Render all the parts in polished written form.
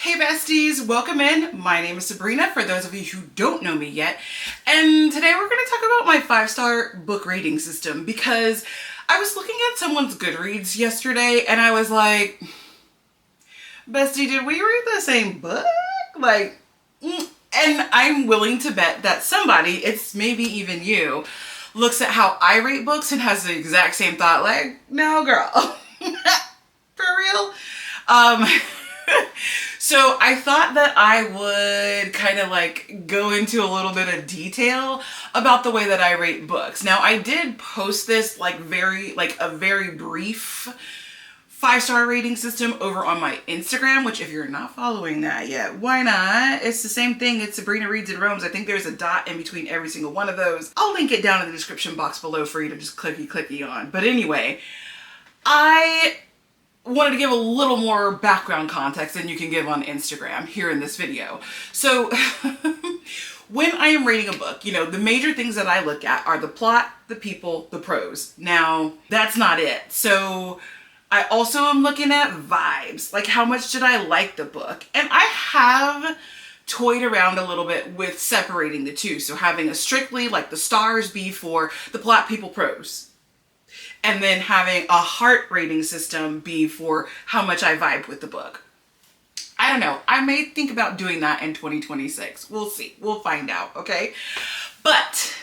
Hey besties, welcome in. My name is Sabrina, for those of you who don't know me yet. And today we're going to talk about my 5-star book rating system because I was looking at someone's Goodreads yesterday and I was like, bestie, did we read the same book? And I'm willing to bet that somebody, it's maybe even you, looks at how I rate books and has the exact same thought, like, no girl, for real? So I thought that I would kind of like go into a little bit of detail about the way that I rate books. Now I did post this a very brief 5-star rating system over on my Instagram, which if you're not following that yet, why not? It's the same thing. It's Sabrina Reads and Roams. I think there's a dot in between every single one of those. I'll link it down in the description box below for you to just clicky on. But anyway, I wanted to give a little more background context than you can give on Instagram here in this video. So when I am rating a book, you know, the major things that I look at are the plot, the people, the prose. Now, that's not it. So I also am looking at vibes, like how much did I like the book? And I have toyed around a little bit with separating the two. So having a strictly like the stars be for the plot, people, prose. And then having a heart rating system be for how much I vibe with the book. I don't know. I may think about doing that in 2026. We'll see. We'll find out, okay? But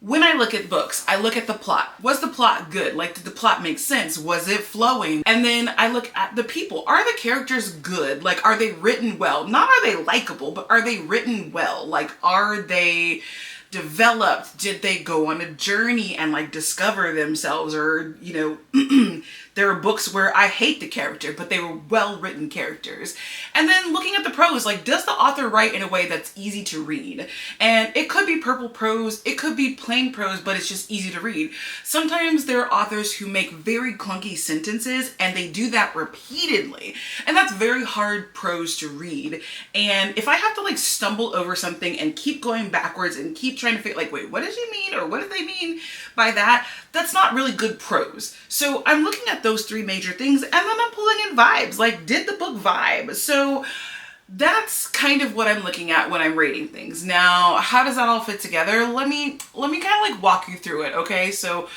when I look at books, I look at the plot. Was the plot good? Like, did the plot make sense? Was it flowing? And then I look at the people. Are the characters good? Like, are they written well? Not are they likable, but are they written well? Like, are they developed? Did they go on a journey and like discover themselves? Or, you know, there are books where I hate the character, but they were well-written characters. And then looking at the prose, like, does the author write in a way that's easy to read? And it could be purple prose, it could be plain prose, but it's just easy to read. Sometimes there are authors who make very clunky sentences and they do that repeatedly. And that's very hard prose to read. And if I have to like stumble over something and keep going backwards and keep trying to figure like, wait, what did you mean? Or what did they mean by that? That's not really good prose. So I'm looking at those three major things and then I'm pulling in vibes. Like, did the book vibe? So that's kind of what I'm looking at when I'm rating things. Now, how does that all fit together? Let me kind of like walk you through it, okay? So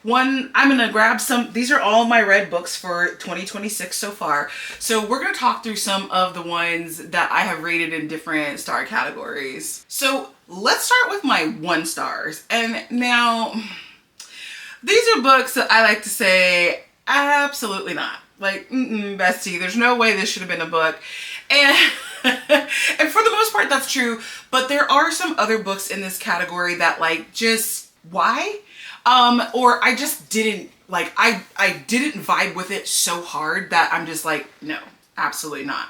one, I'm gonna grab some, these are all my read books for 2026 so far. So we're gonna talk through some of the ones that I have rated in different star categories. So let's start with my 1 stars. And now, these are books that I like to say, absolutely not. Like, bestie, there's no way this should have been a book. And, and for the most part, that's true. But there are some other books in this category that like, just, why? Or I just didn't, like, I didn't vibe with it so hard that I'm just like, no, absolutely not.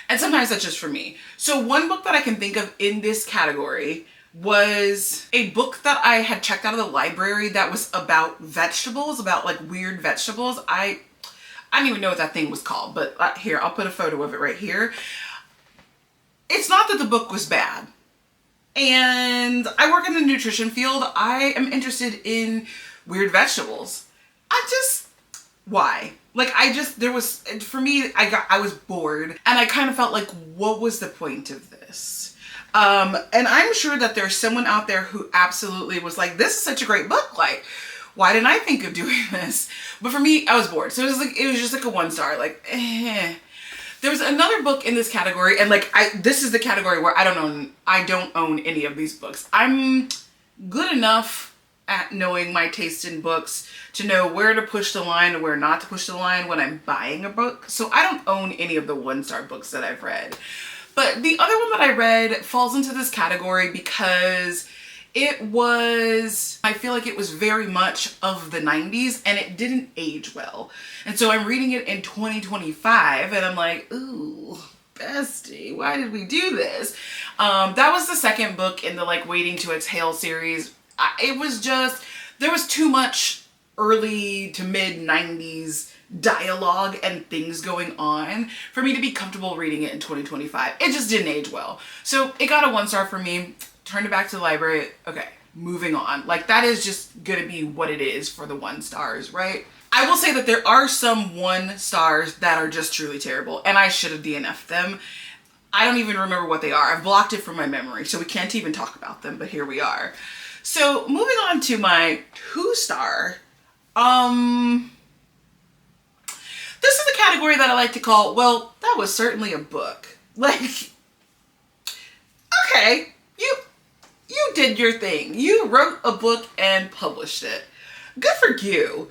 And sometimes that's just for me. So one book that I can think of in this category was a book that I had checked out of the library that was about vegetables, about like weird vegetables. I don't even know what that thing was called, but here, I'll put a photo of it right here. It's not that the book was bad. And I work in the nutrition field. I am interested in weird vegetables. Why? Like, for me, I was bored and I kind of felt like, what was the point of this? And I'm sure that there's someone out there who absolutely was like, this is such a great book. Like, why didn't I think of doing this? But for me, I was bored. So it was just like a 1 star, like, eh. There was another book in this category, and like, this is the category where I don't own any of these books. I'm good enough at knowing my taste in books to know where to push the line and where not to push the line when I'm buying a book. So I don't own any of the 1-star books that I've read. But the other one that I read falls into this category because I feel like it was very much of the 90s and it didn't age well. And so I'm reading it in 2025 and I'm like, ooh, bestie, why did we do this? That was the second book in the like Waiting to Exhale series. It was just, there was too much early to mid 90s dialogue and things going on for me to be comfortable reading it in 2025. It just didn't age well. So it got a 1 star for me, turned it back to the library. Okay, moving on. Like, that is just gonna be what it is for the 1 stars, right? I will say that there are some 1 stars that are just truly terrible, and I should have DNF'd them. I don't even remember what they are. I've blocked it from my memory, so we can't even talk about them, but here we are. So moving on to my 2-star, this is the category that I like to call, well, that was certainly a book. Like, okay, you did your thing. You wrote a book and published it. Good for you.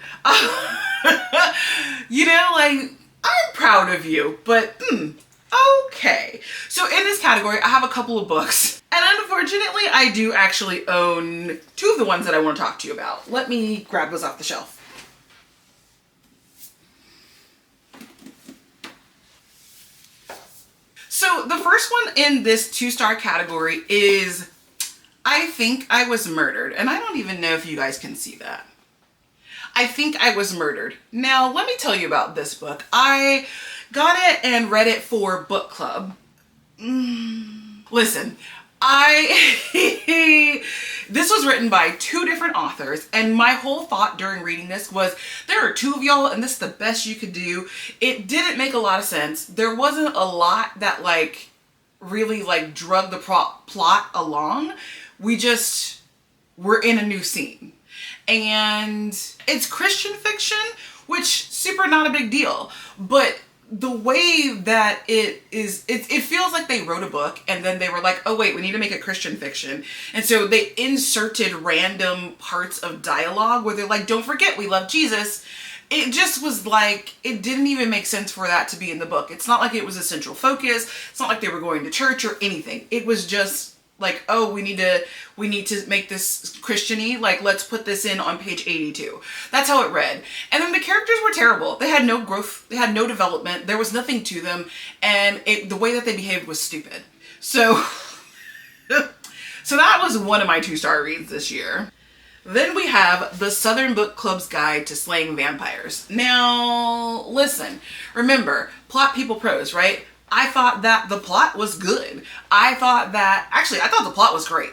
You know, like, I'm proud of you, but okay. So in this category, I have a couple of books. And unfortunately, I do actually own 2 of the ones that I want to talk to you about. Let me grab those off the shelf. So the first one in this 2-star category is I Think I Was Murdered. And I don't even know if you guys can see that. I Think I Was Murdered. Now, let me tell you about this book. I got it and read it for book club. Listen, this was written by 2 different authors, and my whole thought during reading this was, there are 2 of y'all and this is the best you could do. It didn't make a lot of sense. There wasn't a lot that like really like drug the plot along. We just were in a new scene. And it's Christian fiction, which super not a big deal, but the way that it feels like they wrote a book and then they were like, oh wait, we need to make a Christian fiction. And so they inserted random parts of dialogue where they're like, don't forget, we love Jesus. It just was like, it didn't even make sense for that to be in the book. It's not like it was a central focus. It's not like they were going to church or anything. It was just like, oh, we need to make this Christian-y, like, let's put this in on page 82. That's how it read. And then the characters were terrible. They had no growth, they had no development, there was nothing to them, and the way that they behaved was stupid. So, so that was one of my 2-star reads this year. Then we have The Southern Book Club's Guide to Slaying Vampires. Now, listen, remember, plot, people, prose, right? I thought that the plot was good. I thought the plot was great.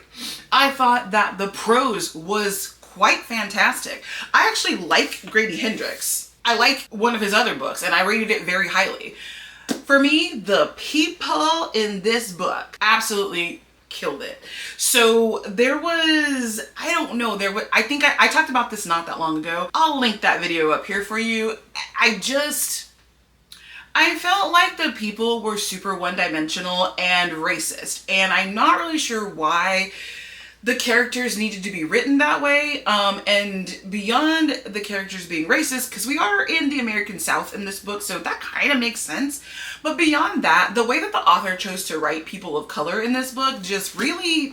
I thought that the prose was quite fantastic. I actually like Grady Hendrix. I like one of his other books and I rated it very highly. For me, the people in this book absolutely killed it. So there was, I think I talked about this not that long ago. I'll link that video up here for you. I felt like the people were super one-dimensional and racist, and I'm not really sure why the characters needed to be written that way. And beyond the characters being racist, because we are in the American South in this book, so that kind of makes sense. But beyond that, the way that the author chose to write people of color in this book just really,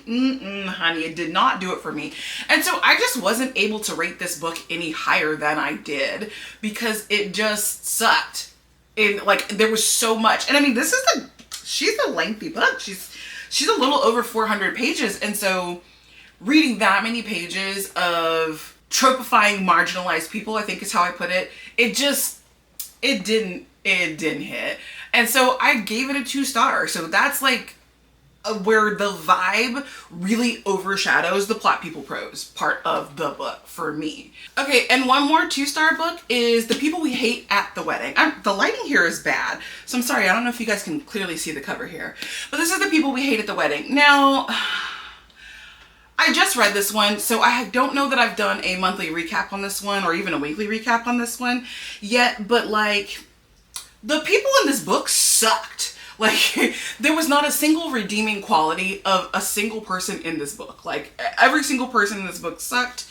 honey, it did not do it for me. And so I just wasn't able to rate this book any higher than I did because it just sucked. Like, there was so much, and I mean, she's a lengthy book. She's a little over 400 pages, and so reading that many pages of tropifying marginalized people, I think is how I put it, it didn't hit. And so I gave it a 2-star. So that's like where the vibe really overshadows the plot, people, prose part of the book for me. Okay, and one more 2-star book is The People We Hate at the Wedding. The lighting here is bad, so I'm sorry, I don't know if you guys can clearly see the cover here, but this is The People We Hate at the Wedding. Now, I just read this one, so I don't know that I've done a monthly recap on this one or even a weekly recap on this one yet, but like, the people in this book sucked. Like, there was not a single redeeming quality of a single person in this book. Like, every single person in this book sucked.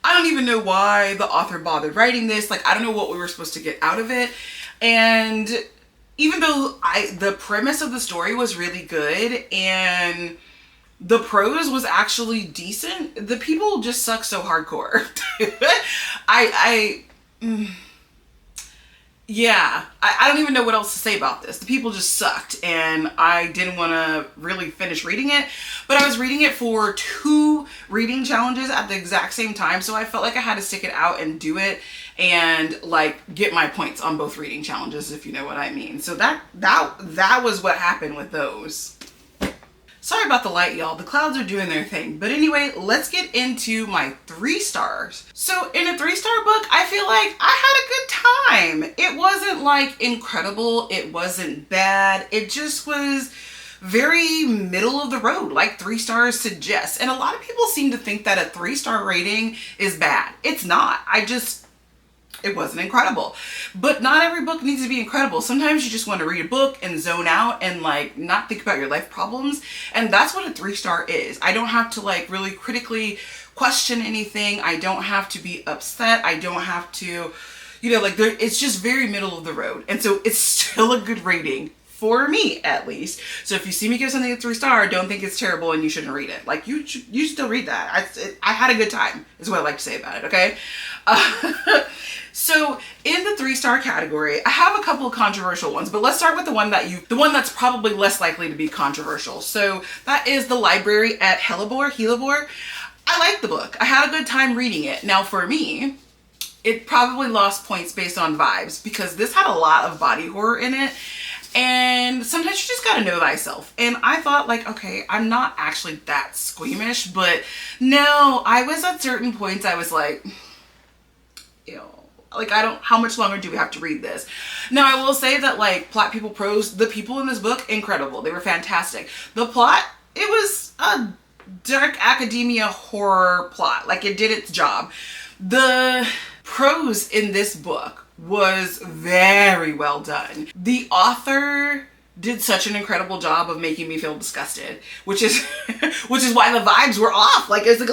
I don't even know why the author bothered writing this. Like, I don't know what we were supposed to get out of it. And even though the premise of the story was really good and the prose was actually decent, the people just suck so hardcore. Yeah, I don't even know what else to say about this. The people just sucked and I didn't want to really finish reading it, but I was reading it for 2 reading challenges at the exact same time, so I felt like I had to stick it out and do it and like get my points on both reading challenges, if you know what I mean. So that was what happened with those. Sorry about the light, y'all. The clouds are doing their thing. But anyway, let's get into my 3 stars. So in a 3-star book, I feel like I had a good time. It wasn't like incredible. It wasn't bad. It just was very middle of the road, like 3 stars suggests. And a lot of people seem to think that a 3-star rating is bad. It's not. It wasn't incredible. But not every book needs to be incredible. Sometimes you just want to read a book and zone out and like not think about your life problems. And that's what a 3-star is. I don't have to like really critically question anything. I don't have to be upset. I don't have to, it's just very middle of the road. And so it's still a good rating. For me, at least. So if you see me give something a 3-star, don't think it's terrible and you shouldn't read it. Like, you still read that. I had a good time, is what I like to say about it, okay? So in the 3-star category, I have a couple of controversial ones, but let's start with the one that's probably less likely to be controversial. So that is The Library at Hellebore. I liked the book. I had a good time reading it. Now for me, it probably lost points based on vibes because this had a lot of body horror in it. And sometimes you just gotta know thyself. And I thought like, okay, I'm not actually that squeamish, but no, I was at certain points, I was like, ew. Like, how much longer do we have to read this? Now, I will say that like plot, people, prose, the people in this book, incredible. They were fantastic. The plot, it was a dark academia horror plot. Like, it did its job. The prose in this book was very well done. The author did such an incredible job of making me feel disgusted, which is why the vibes were off. Like, it's like,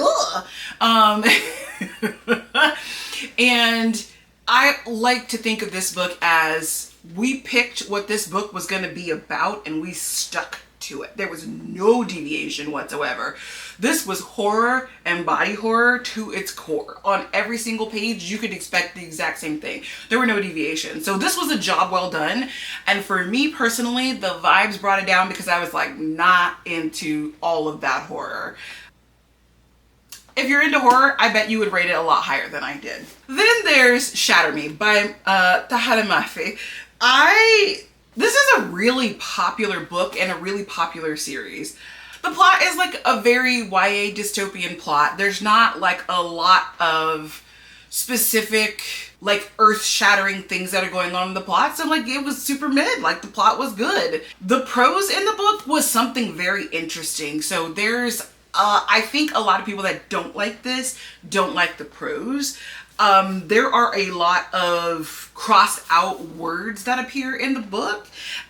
and I like to think of this book as we picked what this book was going to be about and we stuck to it. There was no deviation whatsoever. This was horror and body horror to its core. On every single page, you could expect the exact same thing. There were no deviations. So this was a job well done. And for me personally, the vibes brought it down because I was like not into all of that horror. If you're into horror, I bet you would rate it a lot higher than I did. Then there's Shatter Me by Tahara Mafi. This is a really popular book and a really popular series. The plot is like a very YA dystopian plot. There's not like a lot of specific like earth-shattering things that are going on in the plot. So like it was super mid, like the plot was good. The prose in the book was something very interesting. So there's I think a lot of people that don't like this don't like the prose. There are a lot of crossed out words that appear in the book.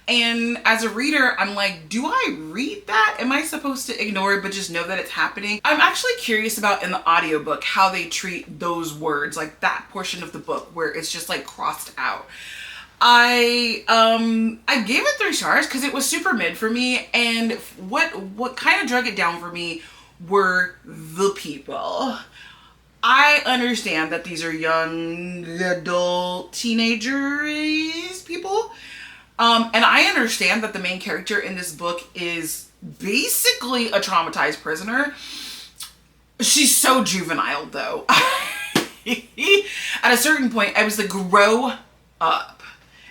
And as a reader, I'm like, do I read that? Am I supposed to ignore it but just know that it's happening? I'm actually curious about in the audiobook how they treat those words, like that portion of the book where it's just like crossed out. I gave it 3 stars because it was super mid for me, and what kind of drug it down for me were the people. I understand that these are young adult teenagers people. And I understand that the main character in this book is basically a traumatized prisoner. She's so juvenile though. At a certain point, I was like, grow up.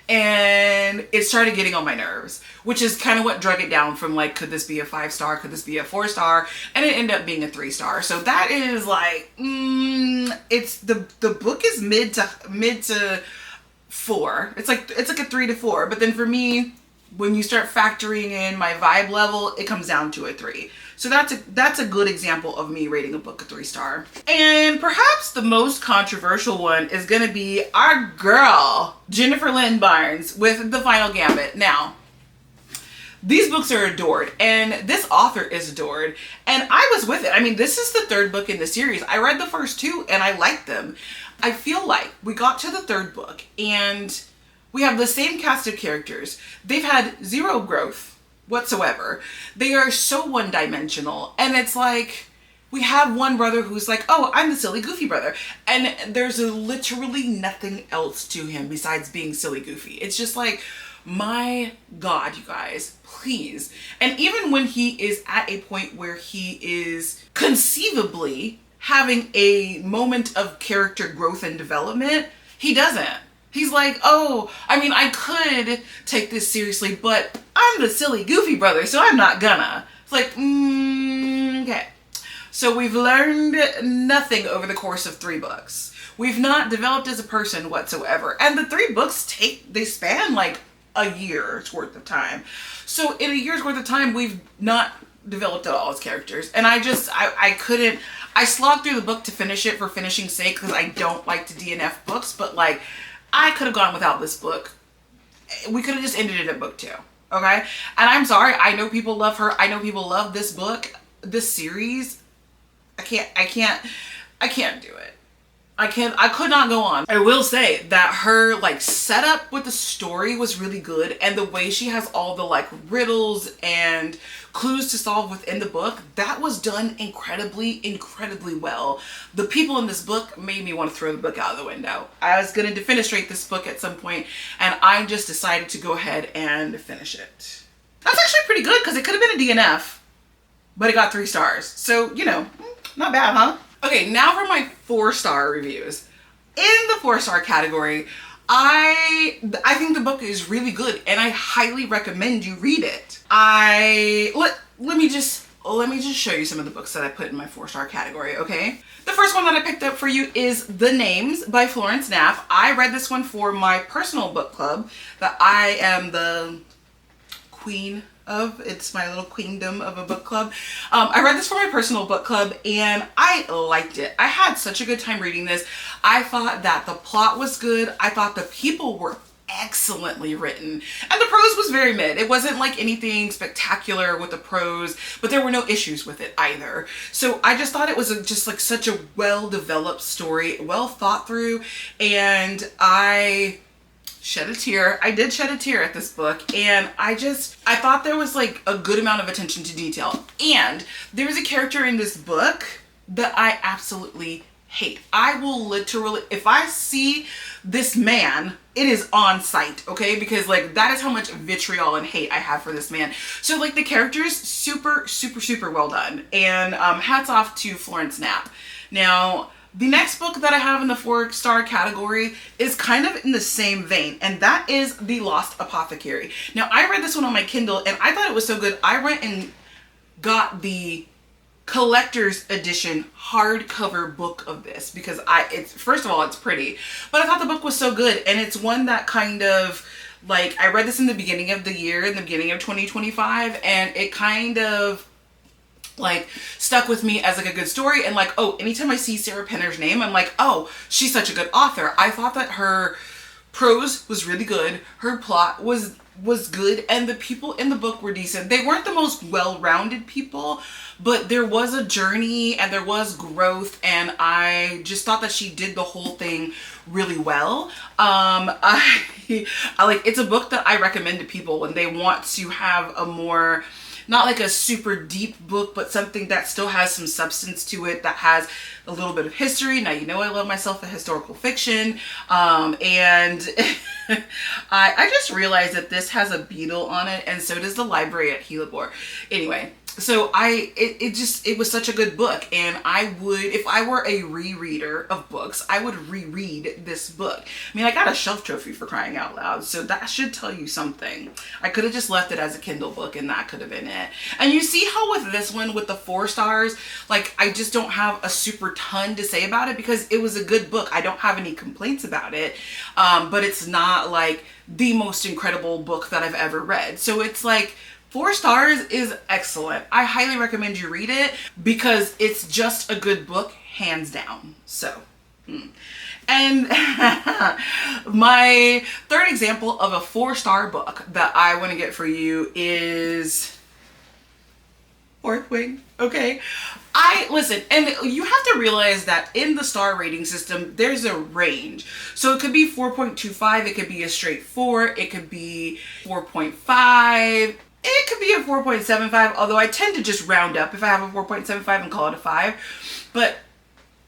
And it started getting on my nerves, which is kind of what drug it down from like, could this be a 5-star? Could this be a 4-star? And it ended up being a 3-star. So that is like, it's the book is mid to 4. It's like a 3 to 4. But then for me, when you start factoring in my vibe level, it comes down to a 3. So that's a good example of me rating a book a 3-star. And perhaps the most controversial one is gonna be our girl, Jennifer Lynn Barnes, with The Final Gambit. Now, these books are adored, and this author is adored, and I was with it. I mean, this is the 3rd book in the series. I read the first 2, and I liked them. I feel like we got to the 3rd book, and we have the same cast of characters. They've had 0 growth whatsoever. They are so one-dimensional, and it's like we have one brother who's like, oh, I'm the silly goofy brother, and there's literally nothing else to him besides being silly goofy. It's just like, my God, you guys, please. And even when he is at a point where he is conceivably having a moment of character growth and development, he doesn't. He's like, oh, I mean, I could take this seriously, but I'm the silly, goofy brother, so I'm not gonna. It's like, okay. So we've learned nothing over the course of 3 books. We've not developed as a person whatsoever. And the 3 books they span like a year's worth of time. So in a year's worth of time, we've not developed at all as characters. And I slogged through the book to finish it for finishing sake because I don't like to DNF books, but like, I could have gone without this book. We could have just ended it at book 2. Okay? And I'm sorry. I know people love her. I know people love this book, this series. I can't do it. I could not go on. I will say that her like setup with the story was really good, and the way she has all the like riddles and clues to solve within the book, that was done incredibly well. The people in this book made me want to throw the book out of the window. I was going to defenestrate this book at some point, and I just decided to go ahead and finish it. That's actually pretty good because it could have been a DNF, but it got 3 stars. So, you know, not bad, huh? Okay, now for my 4-star reviews. In the 4-star category, I think the book is really good, and I highly recommend you read it. Let me just show you some of the books that I put in my 4-star category, okay? The first one that I picked up for you is The Names by Florence Knapp. I read this one for my personal book club that I am the queen of. It's my little queendom of a book club. I read this for my personal book club and I liked it. I had such a good time reading this. I thought that the plot was good. I thought the people were excellently written, and the prose was very mid. It wasn't like anything spectacular with the prose, but there were no issues with it either. So I just thought it was just like such a well-developed story, well thought through, and I shed a tear. I did shed a tear at this book, and I thought there was like a good amount of attention to detail. And there's a character in this book that I absolutely hate. I will literally, if I see this man, it is on sight, okay? Because like that is how much vitriol and hate I have for this man. So like the character's super well done, and hats off to Florence Knapp. Now, the next book that I have in the 4-star category is kind of in the same vein, and that is The Lost Apothecary. Now, I read this one on my Kindle, and I thought it was so good, I went and got the collector's edition hardcover book of this because first of all, it's pretty, but I thought the book was so good, and it's one that kind of, like, I read this in the beginning of the year, in the beginning of 2025, and it kind of like stuck with me as like a good story. And like, oh, anytime I see Sarah Penner's name, I'm like, oh, she's such a good author. I thought that her prose was really good, her plot was good, and the people in the book were decent. They weren't the most well-rounded people, but there was a journey and there was growth, and I just thought that she did the whole thing really well. I like, it's a book that I recommend to people when they want to have a more, not like a super deep book, but something that still has some substance to it, that has a little bit of history. Now, you know I love myself a historical fiction, and I just realized that this has a beetle on it, and so does the library at Helibor. Anyway, so it was such a good book, and I would, if I were a rereader of books, I would reread this book. I mean, I got a shelf trophy, for crying out loud, so that should tell you something. I could have just left it as a Kindle book, and that could have been it. And you see how with this one, with the 4 stars, like, I just don't have a super ton to say about it because it was a good book. I don't have any complaints about it, but it's not like the most incredible book that I've ever read. So it's like, 4 stars is excellent. I highly recommend you read it because it's just a good book, hands down. So, and my third example of a 4-star book that I want to get for you is Fourth Wing, okay? Listen, and you have to realize that in the star rating system, there's a range. So it could be 4.25, it could be a straight 4, it could be 4.5, it could be a 4.75, although I tend to just round up if I have a 4.75 and call it a 5. But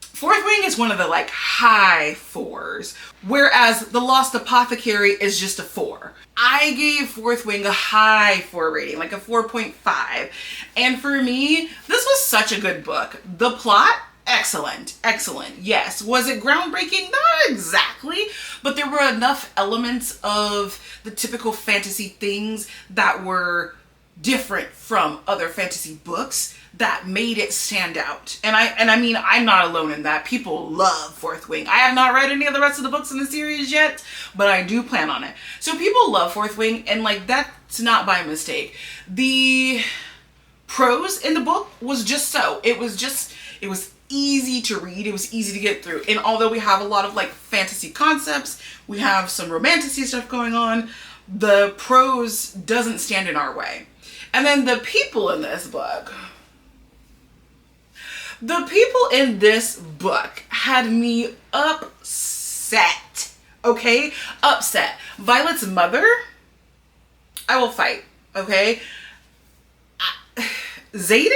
Fourth Wing is one of the like high 4s, whereas The Lost Apothecary is just a 4. I gave Fourth Wing a high 4 rating, like a 4.5. And for me, this was such a good book. The plot excellent, excellent. Yes. Was it groundbreaking? Not exactly, but there were enough elements of the typical fantasy things that were different from other fantasy books that made it stand out. And I mean, I'm not alone in that. People love Fourth Wing. I have not read any of the rest of the books in the series yet, but I do plan on it. So people love Fourth Wing, and like, that's not by mistake. The prose in the book was just so. It was easy to read. It was easy to get through. And although we have a lot of like fantasy concepts, we have some romantasy stuff going on, the prose doesn't stand in our way. And then the people in this book had me upset. Okay? Upset. Violet's mother, I will fight. Okay? Zayden?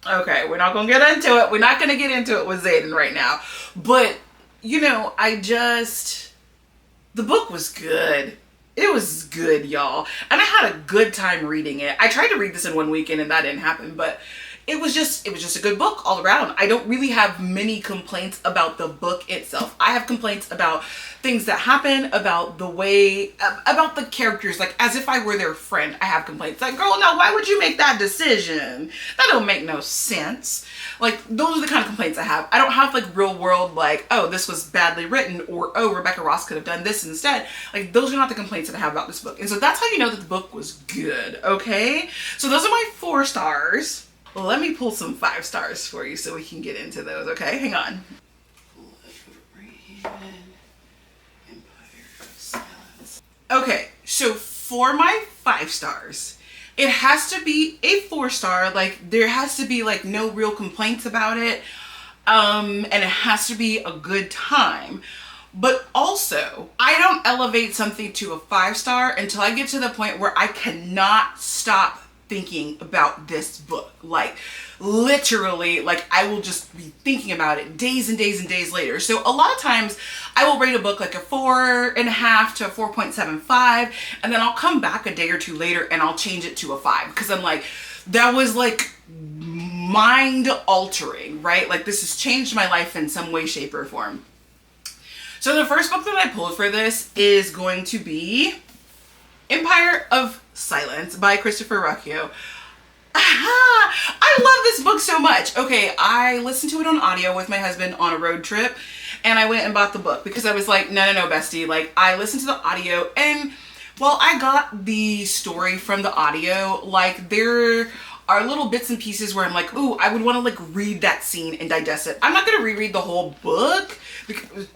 Okay, we're not gonna get into it. We're not gonna get into it with Zayden right now. But, you know, the book was good. It was good, y'all. And I had a good time reading it. I tried to read this in one weekend and that didn't happen, but it was just a good book all around. I don't really have many complaints about the book itself. I have complaints about things that happen, about the way, about the characters, like as if I were their friend. I have complaints like, girl, no, why would you make that decision? That don't make no sense. Like, those are the kind of complaints I have. I don't have like real world, like, oh, this was badly written, or oh, Rebecca Ross could have done this instead. Like, those are not the complaints that I have about this book. And so that's how you know that the book was good, okay? So those are my 4 stars. Let me pull some 5 stars for you so we can get into those, okay? Hang on. Okay, so for my 5 stars, it has to be a 4-star. Like, there has to be like no real complaints about it. And it has to be a good time. But also, I don't elevate something to a 5-star until I get to the point where I cannot stop thinking about this book. Like, literally, like, I will just be thinking about it days and days and days later. So a lot of times I will rate a book like a 4.5 to a 4.75, and then I'll come back a day or 2 later and I'll change it to a 5, because I'm like, that was like mind altering, right? Like, this has changed my life in some way, shape, or form. So the first book that I pulled for this is going to be Empire of Silence by Christopher Rucchio. I love this book so much. Okay, I listened to it on audio with my husband on a road trip, and I went and bought the book because I was like, no, bestie. Like, I listened to the audio, and while I got the story from the audio, like, there are little bits and pieces where I'm like, ooh, I would want to like read that scene and digest it. I'm not going to reread the whole book because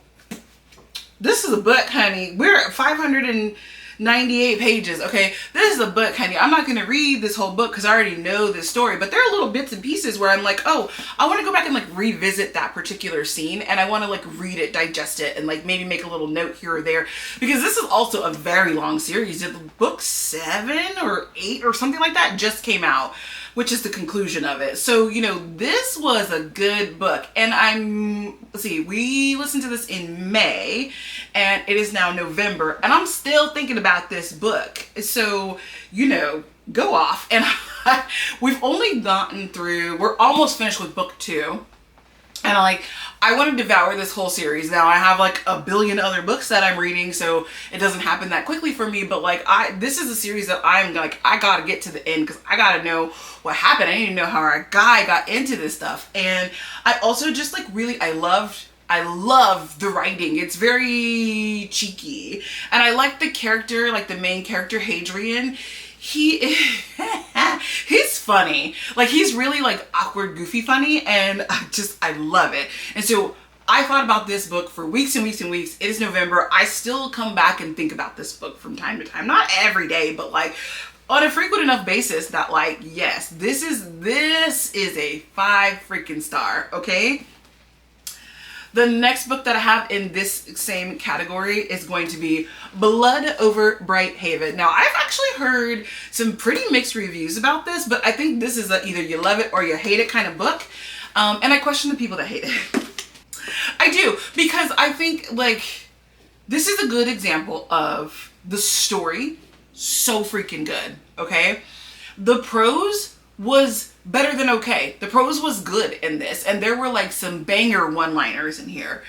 this is a book, honey. We're at 598 pages, okay? This is a book, honey. I'm not gonna read this whole book because I already know this story, but there are little bits and pieces where I'm like, oh, I want to go back and like revisit that particular scene, and I want to like read it, digest it, and like maybe make a little note here or there, because this is also a very long series. The book 7 or 8 or something like that just came out, which is the conclusion of it. So, you know, this was a good book. And let's see, we listened to this in May and it is now November, and I'm still thinking about this book. So, you know, go off. And we've only gotten through, we're almost finished with book 2. And I want to devour this whole series. Now I have like a billion other books that I'm reading, so it doesn't happen that quickly for me. But like, this is a series that I'm like, I gotta get to the end because I gotta know what happened. I need to know how our guy got into this stuff. And I also just like really, I love the writing. It's very cheeky, and I like the character, like the main character, Hadrian. He's funny. Like, he's really like awkward, goofy funny, and I love it. And so I thought about this book for weeks and weeks and weeks. It is November. I still come back and think about this book from time to time. Not every day, but like on a frequent enough basis that like, yes, this is a 5 freaking star, okay? The next book that I have in this same category is going to be Blood Over Bright Haven. Now, I've actually heard some pretty mixed reviews about this, but I think this is either you love it or you hate it kind of book. And I question the people that hate it. I do, because I think like this is a good example of the story so freaking good, okay? The prose was better than okay. The prose was good in this, and there were like some banger one-liners in here.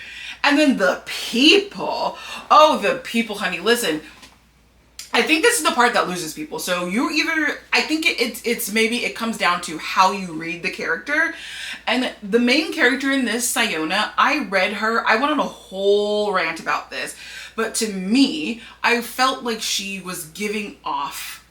And then the people, oh, the people, honey, listen. I think this is the part that loses people. So you either, I think it's maybe it comes down to how you read the character. And the main character in this, Sayona, I read her, I went on a whole rant about this, but to me, I felt like she was giving off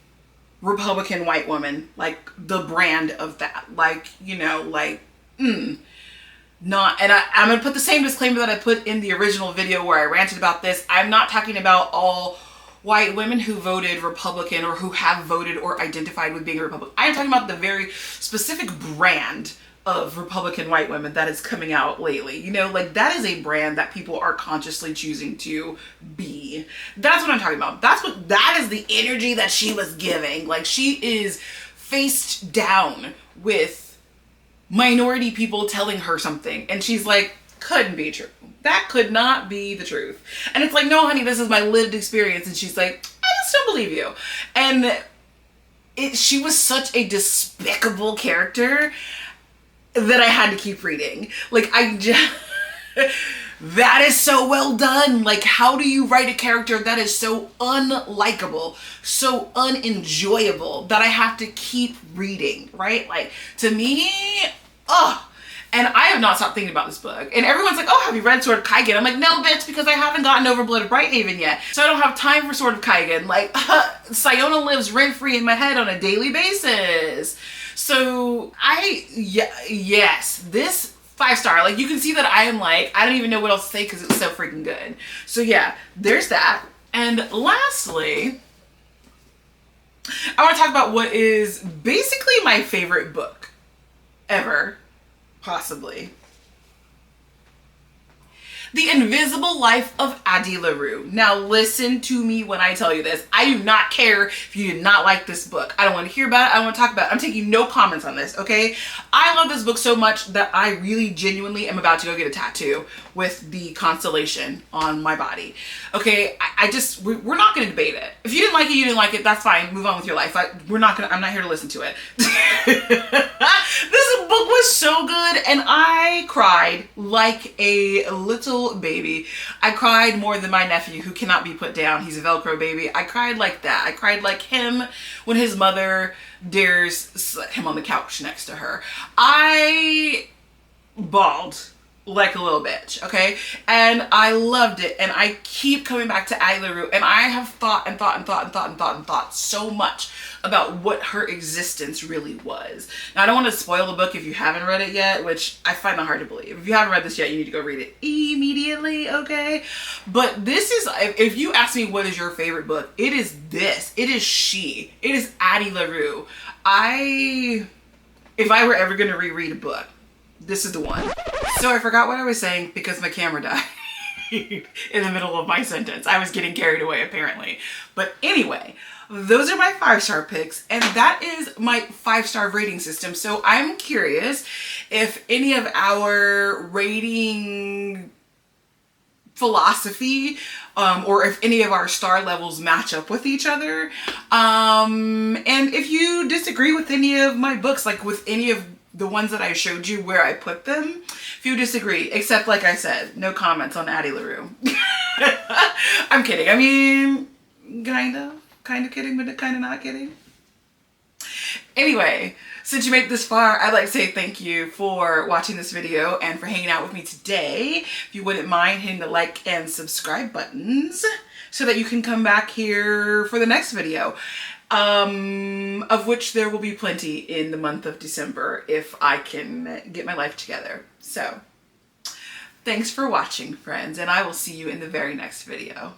Republican white woman, like the brand of that, like, you know, like, not, and I'm gonna put the same disclaimer that I put in the original video where I ranted about this. I'm not talking about all white women who voted Republican or who have voted or identified with being a Republican. I am talking about the very specific brand of Republican white women that is coming out lately. You know, like that is a brand that people are consciously choosing to be. That's what I'm talking about. That is the energy that she was giving. Like she is faced down with minority people telling her something. And she's like, couldn't be true. That could not be the truth. And it's like, no, honey, this is my lived experience. And she's like, I just don't believe you. And she was such a despicable character that I had to keep reading. Like, that is so well done. Like, how do you write a character that is so unlikable, so unenjoyable that I have to keep reading, right? Like, to me, and I have not stopped thinking about this book. And everyone's like, oh, have you read Sword of Kaigen? I'm like, no, bitch, because I haven't gotten over Blood of Brighthaven yet. So I don't have time for Sword of Kaigen. Like, Sayona lives rent-free in my head on a daily basis. So yes, this 5-star, like you can see that I am like, I don't even know what else to say because it's so freaking good. So yeah, there's that. And lastly, I want to talk about what is basically my favorite book ever. Possibly. The Invisible Life of Addie LaRue. Now listen to me when I tell you this. I do not care if you did not like this book. I don't want to hear about it. I don't want to talk about it. I'm taking no comments on this, okay? I love this book so much that I really genuinely am about to go get a tattoo with the constellation on my body. Okay, we're not going to debate it. If you didn't like it, you didn't like it. That's fine. Move on with your life. I'm not here to listen to it. This book was so good and I cried like a little baby. I cried more than my nephew who cannot be put down. He's a Velcro baby. I cried like that. I cried like him when his mother dares him on the couch next to her. I bawled like a little bitch, okay? And I loved it. And I keep coming back to Addie LaRue. And I have thought so much about what her existence really was. Now, I don't want to spoil the book if you haven't read it yet, which I find that hard to believe. If you haven't read this yet, you need to go read it immediately, okay? But this is, if you ask me what is your favorite book, it is this. It is she. It is Addie LaRue. If I were ever going to reread a book, this is the one. So I forgot what I was saying because my camera died in the middle of my sentence. I was getting carried away apparently. But anyway, those are my 5-star picks and that is my 5-star rating system. So I'm curious if any of our rating philosophy or if any of our star levels match up with each other. And if you disagree with any of my books, like with any of the ones that I showed you where I put them, if you disagree, except like I said, no comments on Addie LaRue. I'm kidding. I mean, kind of kidding, but kind of not kidding. Anyway, since you made it this far, I'd like to say thank you for watching this video and for hanging out with me today. If you wouldn't mind hitting the like and subscribe buttons so that you can come back here for the next video. Of which there will be plenty in the month of December if I can get my life together. So, thanks for watching, friends, and I will see you in the very next video.